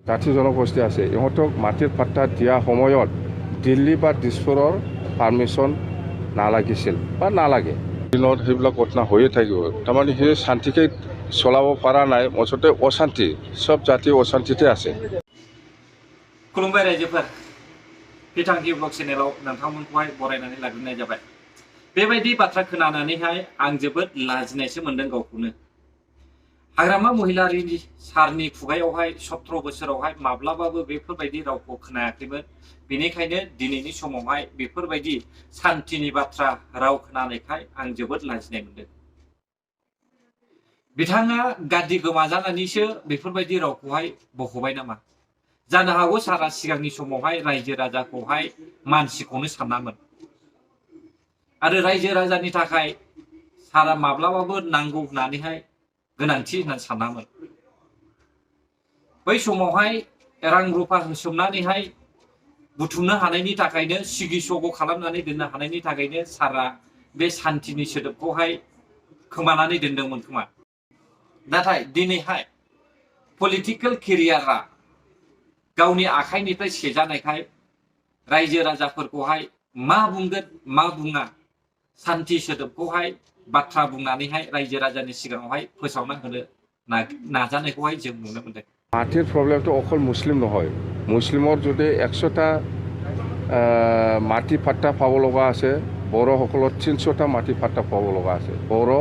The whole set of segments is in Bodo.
জাতি জনগোষ্ঠী আছে ইহঁতক মাটিৰ পাট্টা দিয়া সময়ত দিল্লী বা দিছপুৰৰ পাৰ্মিশ্যন নালাগিছিল বা নালাগে দিনত সেইবিলাক ঘটনা হৈয়ে থাকিব তাৰমানে সেই শান্তিকে চলাব পৰা নাই মুঠতে অশান্তি সব জাতি অশান্তিতে আছে खुलुमबाय रायजोफोर बिथांखि ब्लग चेनेलाव नोंथांमोनखौहाय बरायनानै लाग्रोनाय जाबाय बेबायदि बाथ्रा खोनानानैहाय आं जोबोद लाजिनायसो मोनदों गावखौनो हाग्रामा महिलारिनि सारनि खुगायावहाय 17 बोसोरावहाय माब्लाबाबो बेफोरबायदि रावखौ खोनायाखैमोन बेनिखायनो दिनैनि समावहाय बेफोरबायदि शान्तिनि बाथ्रा राव खोनानायखाय आं जोबोद लाजिनाय मोनदों बिथाङा गाद्दि गोमाजानानैसो बेफोरबायदि रावखौहाय बख'बाय नामा जानो हागौ सारा सिगांनि समावहाय रायजो राजाखौहाय मानसिखौनो सानामोन आरो रायजो राजानि थाखाय सारा माब्लाबाबो नांगौ होननानैहाय गोनांथि होननानै सानामोन बै समावहाय रां रुफा होसोमनानैहाय बुथुमनो हानायनि थाखायनो सिगि सग' खालामनानै दोननो हानायनि थाखायनो सारा बे शान्तिनि सोदोबखौहाय खोमानानै दोनदोंमोन खोमा नाथाय दिनैहाय पलिटिकेल केरियारआ गावनि आखाइनिफ्राय सेजानायखाय रायजो राजाफोरखौहाय मा बुंगोन मा बुङा शान्ति सोदोबखौहाय बाथ्रा बुंनानैहाय रायजो राजानि सिगाङावहाय फोसावना होनो नाजानायखौहाय जों नुनो मोनदों माटिर प्रब्लेमটো अकल मुस्लिम নহয় मुस्लिমৰ যদি 100টা মাটি পাট্টা পাব লগা আছে বড়োসকলৰ 300টা মাটি পাট্টা পাব লগা আছে বড়ো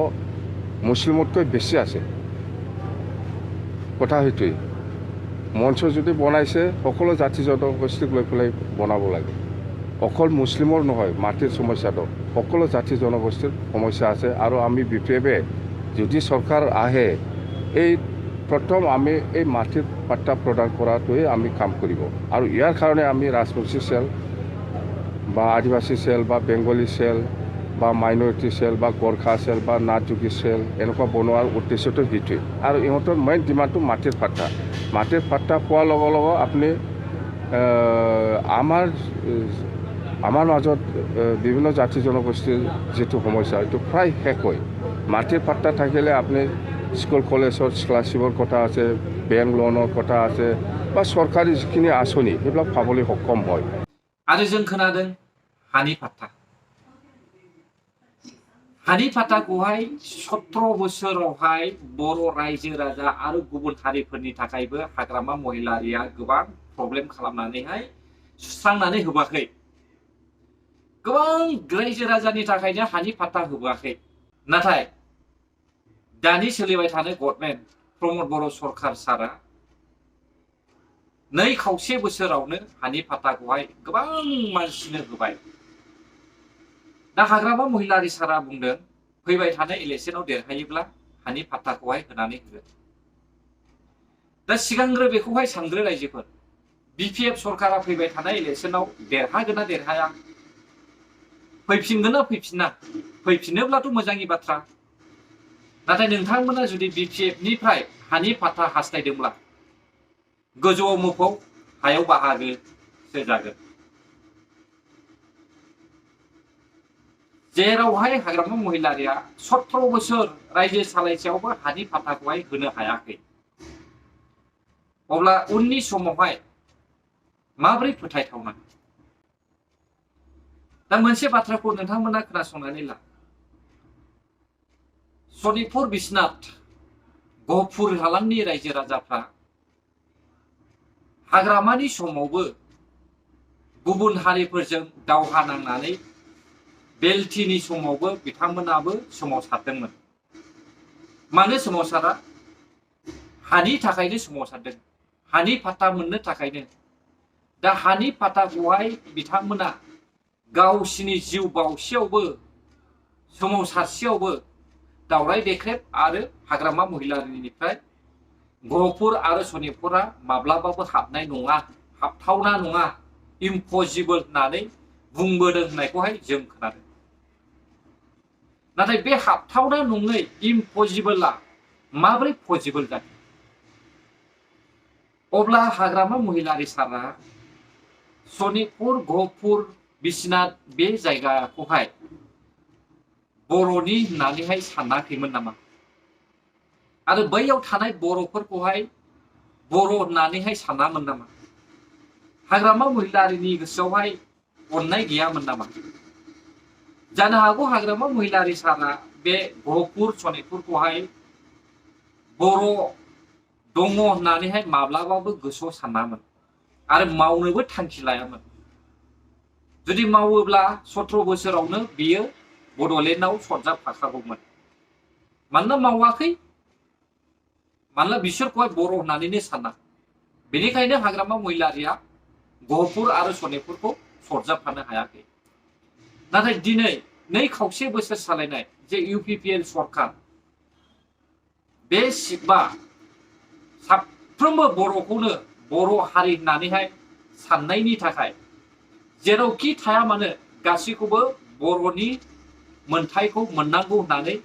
মুছলিমতকৈ বেছি আছে কথা সেইটোৱেই মঞ্চ যদি বনাইছে সকলো জাতি জনগোষ্ঠীক লৈ পেলাই বনাব লাগে অকল মুছলিমৰ নহয় মাটিৰ সমস্যাটো সকলো জাতি জনগোষ্ঠীৰ সমস্যা আছে আৰু আমি বিপেবে যদি চৰকাৰ আহে এই প্ৰথম আমি এই মাটিৰ পাট্টা প্ৰদান কৰাটোৱে আমি কাম কৰিব আৰু ইয়াৰ কাৰণে আমি ৰাজবংশী চেল বা আদিবাসী চেল বা বেংগলী চেল বা মাইনৰিটি চেল বা গোৰ্খা চেল বা নাথযোগী চেল এনেকুৱা বনোৱাৰ উদ্দেশ্যটো সেইটোৱেই আৰু ইহঁতৰ মেইন ডিমাণ্ডটো মাটিৰ পাট্টা পোৱাৰ লগে লগে আপুনি আমাৰ মাজত বিভিন্ন জাতি জনগোষ্ঠীৰ যিটো সমস্যা এইটো প্ৰায় শেষ হয় মাটিৰ পাট্টা থাকিলে আপুনি স্কুল কলেজৰ স্কলাৰশ্বিপৰ কথা আছে বেংক লোনৰ কথা আছে বা চৰকাৰী যিখিনি আঁচনি সেইবিলাক পাবলৈ সক্ষম হয় आरो जों खोनादों हानि फाट्टाखौहाय 17 बोसोरावहाय बर' रायजो राजा आरो गुबुन हारिफोरनि थाखायबो हाग्रामा महिलारिया गोबां प्रब्लेम खालामनानैहाय सुस्रांनानै होबाखै गोबां रायजो राजानि थाखायनो हानि फाट्टा होबाखै नाथाय दानि सोलिबाय थानाय गभर्नमेन्ट प्रमद बर' सरकार सारा 2.5 बोसोरावनो हानि फाट्टाखौहाय गोबां मानसिनो होबाय दा हाग्रामा महिलारि सारा बुंदों फैबाय थानाय इलेक्शनाव देरहायोब्ला हानि फाट्टाखौहाय होनानै होगोन दा सिगांग्रो बेखौहाय सानग्रो रायजोफोर बिपिएफ सरकारा फैबाय थानाय इलेक्शनाव देरहागोन ना देरहाया फैफिनगोन ना फैफिना फैफिनोब्लाथ' मोजांनि बाथ्रा नाथाय नोंथांमोना जुदि बिपिएफनिफ्राय हानि फाट्टा हास्थायदोंब्ला गोजौआव मोफौ हायाव बाहागोसो जागोन जेरावहाय हाग्रामा महिलारिया 17 बोसोर रायजो सालायसेयावबो हानि फाट्टाखौहाय होनो हायाखै अब्ला उननि समावहाय माबोरै फोथायथावना दा मोनसे बाथ्राखौ नोंथांमोना खोनासंनानै ला सनितपुर बिश्वनाथ गहपुर हालामनि रायजो राजाफ्रा हाग्रामानि समावबो गुबुन हारिफोरजों दावहा नांनानै बेलटिनि समावबो बिथांमोनाबो सोमावसारदोंमोन मानो सोमावसारा हानि थाखायनो सोमावसारदों हानि फाट्टा मोननो थाखायनो दा हानि फाट्टाखौहाय बिथांमोना गावसिनि जिउ बावसेयावबो सोमावसारसेयावबो दावराय देख्रेब आरो हाग्रामा महिलारिनिफ्राय गहपुर आरो सनितपुरा माब्लाबाबो हाबनाय नङा हाबथावना नङा इम्पसिबल होननानै बुंबोदों होननायखौहाय जों खोनादों नाथाय बे हाबथावना नङै इम्पसिबलआ माबोरै पसिबल जादों अब्ला हाग्रामा महिलारि सारा सनितपुर गहपुर बिश्वनाथ बे जायगाखौहाय बर'नि होननानैहाय सानाखैमोन नामा आरो बैयाव थानाय बर'फोरखौहाय बर' होननानैहाय सानामोन नामा हाग्रामा महिलारिनि गोसोआवहाय अननाय गैयामोन नामा जानो हागौ हाग्रामा महिलारि सारा बे गहपुर सनितपुरखौहाय बर' दङ होननानैहाय माब्लाबाबो गोसोआव सानामोन आरो मावनोबो थांखि लायामोन जुदि मावोब्ला 17 बोसोरावनो बियो बड'लेण्डआव सरजाबफाखागौमोन मानोना मावाखै मानोना बिसोरखौहाय बर' होननानैनो साना बेनिखायनो हाग्रामा महिलारिया गहपुर आरो सनितपुरखौ सरजाबफानो हायाखै नाथाय दिनै 2 बोसोर सालायनाय जे UPPL सरकार बे सिटबा साफ्रोमबो बर'खौनो बर' हारि होननानैहाय साननायनि थाखाय जेरावखि थाया मानो गासैखौबो बर'नि मोनथायखौ मोननांगौ होननानै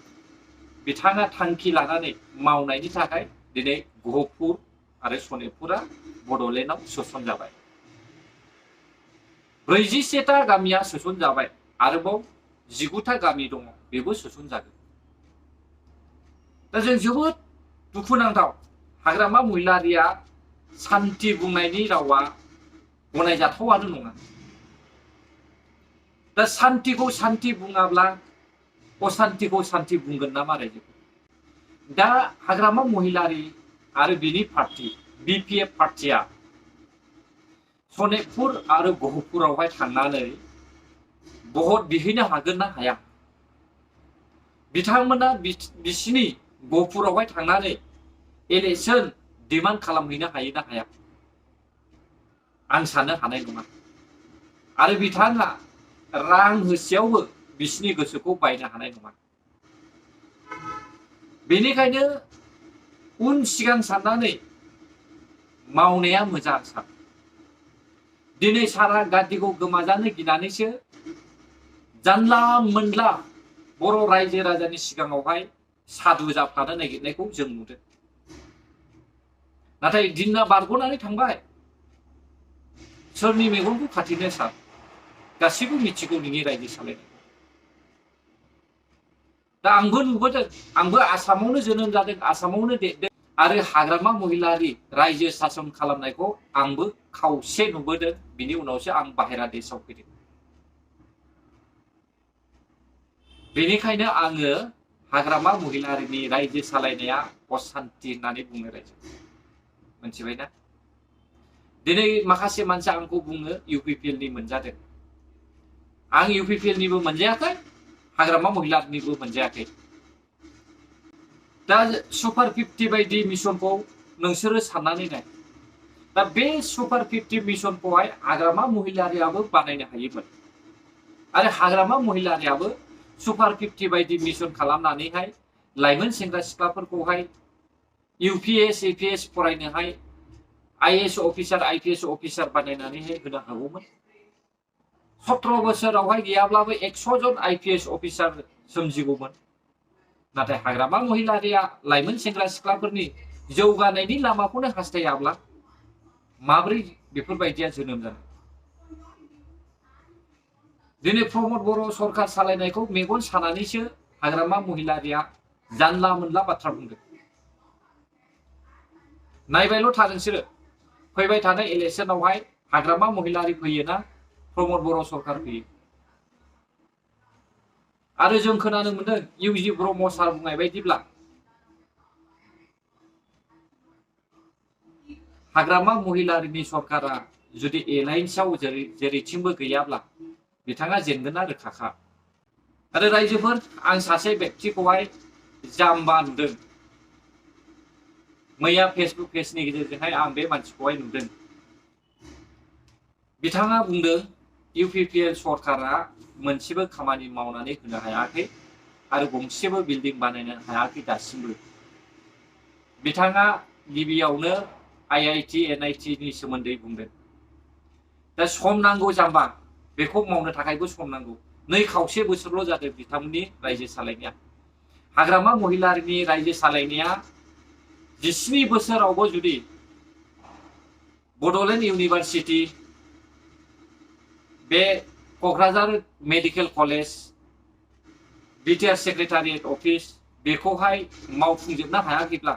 बिथाङा थांखि लानानै मावनायनि थाखाय दिनै गहपुर आरो सनितपुरा बड'लेण्डआव सोसनजाबाय 47टा गामिया सोसनजाबाय आरोबाव 19टा गामि दङ बेबो सोसनजागोन दा जों जोबोद दुखुनांथाव हाग्रामा महिलारिया सान्थि बुंनायनि रावा गनायजाथावानो नङा दा सान्थिखौ सान्थि बुङाब्ला असान्थिखौ सान्थि बुंगोन ना मारै दा हाग्रामा महिलारि आरो बिनि पार्टी BPF पार्टीया सनितपुर आरो गहपुरावहाय थांनानै भट बिहैनो हागोन ना हाया बिथांमोना बिसिनि गहपुरावहाय थांनानै इलेक्शन डिमान्ड खालामहैनो हायो ना हाया आं साननो हानाय नङा आरो बिथाङा रां होसेयावबो बिसिनि गोसोखौ बायनो हानाय नङा बेनिखायनो उन सिगां साननानै मावनाया मोजां सान दिनै सारा गादिखौ गोमाजानो गिनानैसो जानला मोनला बर' रायजो राजानि सिगाङावहाय साधु जाफानो नागिरनायखौ जों नुदों नाथाय दिना बारग'नानै थांबाय सोरनि मेगनखौ खाथेनो सार गासिबो मिथिगौ नोंनि रायजो सालायनाय दा आंबो नुबोदों आंबो आसामावनो जोनोम जादों आसामावनो देरदों आरो हाग्रामा महिलारि रायजो शासन खालामनायखौ आंबो खावसे नुबोदों बिनि उनावसो आं बाहेरा देशाव फैदों बेनिखायनो आङो हाग्रामा महिलारिनि रायजो सालायनाया असान्थि होननानै बुङो रायजो मोनथिबायना दिनै माखासे मानसिया आंखौ बुङो UPPL नि मोनजादों आं UPPL निबो मोनजायाखै हाग्रामा महिलारिनिबो मोनजायाखै दा सुपार 50 बायदि मिशनखौ नोंसोरो साननानै नाय दा बे सुपार 50 मिशनखौहाय हाग्रामा महिलारियाबो बानायनो हायोमोन आरो हाग्रामा महिलारियाबो सुपार 50 बायदि मिशन खालामनानैहाय लाइमोन सेंग्रा सिख्लाफोरखौहाय UPS APS फरायनोहाय IAS अफिसार IPS अफिसार बानायनानैहाय होनो हागौमोन 17 बोसोरावहाय गैयाब्लाबो 100 जन IPS अफिसार सोमजिगौमोन नाथाय हाग्रामा महिलारिया लाइमोन सेंग्रा सिख्लाफोरनि जौगानायनि लामाखौनो हास्थायाब्ला माब्रै बेफोरबायदिया जोनोम जानो दिनै प्रमद बर' सरकार सालायनायखौ मेगन सानानैसो हाग्रामा महिलारिया जानला मोनला बाथ्रा बुंदों नायबायल' था नोंसोरो फैबाय थानाय इलेक्शनावहाय हाग्रामा महिलारि फैयोना प्रमद बर' सरकार फैयो आरो जों खोनानो मोनदों UG ब्रह्म सार बुंनाय बायदिब्ला हाग्रामा महिलारिनि सरकारा जुदि एलायन्सआव जेरैथिंबो गैयाब्ला बिथाङा जेनगोना रोखाखा आरो रायजोफोर आं सासे व्यक्तिखौहाय जाम्बा नुदों मैया फेसबुक पेजनि गेजेरजोंहाय आं बे मानसिखौहाय नुदों बिथाङा बुंदों UPPL सरकारा मोनसेबो खामानि मावनानै होनो हायाखै आरो गंसेबो बिल्डिं बानायनो हायाखै दासिमबो बिथाङा गिबियावनो IIT NIT नि सोमोन्दै बुंदों दा सम नांगौ जाम्बा बेखौ मावनो थाखायबो सम नांगौ 2 बोसोरल' जादों बिथांमोननि रायजो सालायनाया हाग्रामा महिलारिनि रायजो सालायनाया 17 बोसोरावबो जुदि बड'लेण्ड इउनिभारसिटि बे Kokrajhar medical college BTR secretariat office बेखौहाय मावफुंजोबनो हायाखैब्ला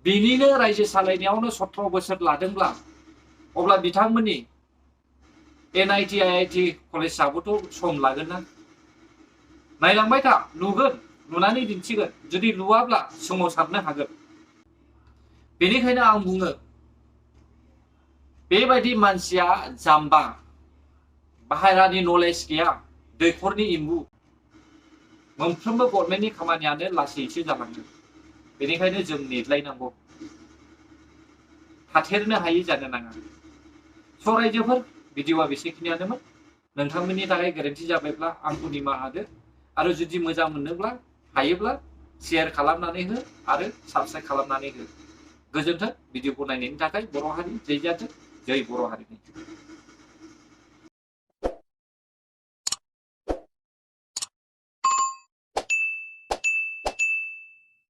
बिनिनो रायजो सालायनायावनो 17 बोसोर लादोंब्ला अब्ला बिथांमोननि NIT IIT कलेजाबोथ' सम लागोन ना नायलांबाय था नुगोन नुनानै दिन्थिगोन जुदि नुवाब्ला सोमावसारनो हागोन बेनिखायनो आं बुङो बेबायदि मानसिया जाम्बा बाहेरानि नलेज गैया दैखरनि एम्बु मोनफ्रोमबो गभर्नमेन्टनि खामानियानो लासैसो जालाङो बेनिखायनो जों नेज्लायनांगौ थाथेरनो हायै जानो नाङा स' रायजोफोर भिडिअआ बेसेखिनियानोमोन नोंथांमोननि थाखाय गोरोन्थि जाबायब्ला आंखौ निमाहा होदो आरो जुदि मोजां मोनोब्ला हायोब्ला शेयार खालामनानै हो आरो साबस्क्राइब खालामनानै हो गोजोन्थों भिडिअखौ नायनायनि थाखाय बर' हारि जै जाथों जै बर' हारिनि